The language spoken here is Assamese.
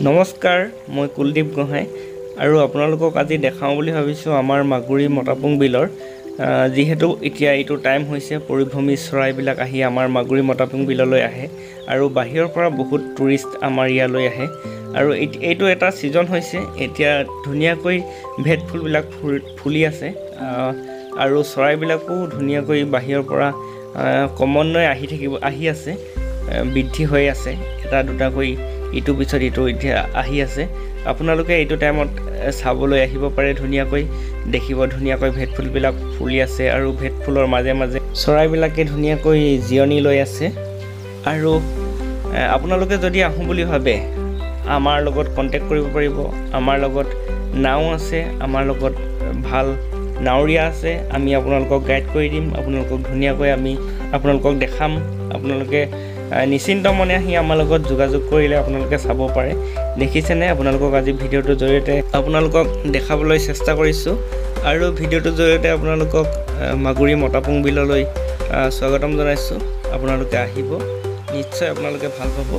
নমস্কাৰ, মই কুলদীপ গোহাঁই আৰু আপোনালোকক আজি দেখাওঁ বুলি ভাবিছোঁ আমাৰ মাগুৰী মতাপুং বিলৰ যিহেতু এতিয়া এইটো টাইম হৈছে পৰিভ্ৰমী চৰাইবিলাক আহি আমাৰ মাগুৰী মতাপুং বিললৈ আহে আৰু বাহিৰৰ পৰা বহুত টুৰিষ্ট আমাৰ ইয়ালৈ আহে আৰু এইটো এটা ছিজন হৈছে। এতিয়া ধুনীয়াকৈ ভেট ফুলবিলাক ফুলি আছে আৰু চৰাইবিলাকো ধুনীয়াকৈ বাহিৰৰ পৰা ক্ৰমান্বয়ে আহি আছে, বৃদ্ধি হৈ আছে, এটা দুটাকৈ ইটো পিছত ইটো এতিয়া আহি আছে। আপোনালোকে এইটো টাইমত চাবলৈ আহিব পাৰে, ধুনীয়াকৈ দেখিব, ধুনীয়াকৈ ভেট ফুলবিলাক ফুলি আছে আৰু ভেট ফুলৰ মাজে মাজে চৰাইবিলাকে ধুনীয়াকৈ জিৰণি লৈ আছে। আৰু আপোনালোকে যদি আহোঁ বুলি ভাবে আমাৰ লগত কণ্টেক্ট কৰিব পাৰিব। আমাৰ লগত নাও আছে, আমাৰ লগত ভাল নাৱৰীয়া আছে, আমি আপোনালোকক গাইড কৰি দিম, আপোনালোকক ধুনীয়াকৈ আমি আপোনালোকক দেখাম। আপোনালোকে নিশ্চিন্ত মনে আহি আমাৰ লগত যোগাযোগ কৰিলে আপোনালোকে চাব পাৰে। দেখিছেনে, আপোনালোকক আজি ভিডিঅ'টোৰ জৰিয়তে আপোনালোকক দেখাবলৈ চেষ্টা কৰিছোঁ আৰু ভিডিঅ'টোৰ জৰিয়তে আপোনালোকক মাগুৰী মতাপুং বিললৈ স্বাগতম জনাইছোঁ। আপোনালোকে আহিব, নিশ্চয় আপোনালোকে ভাল পাব।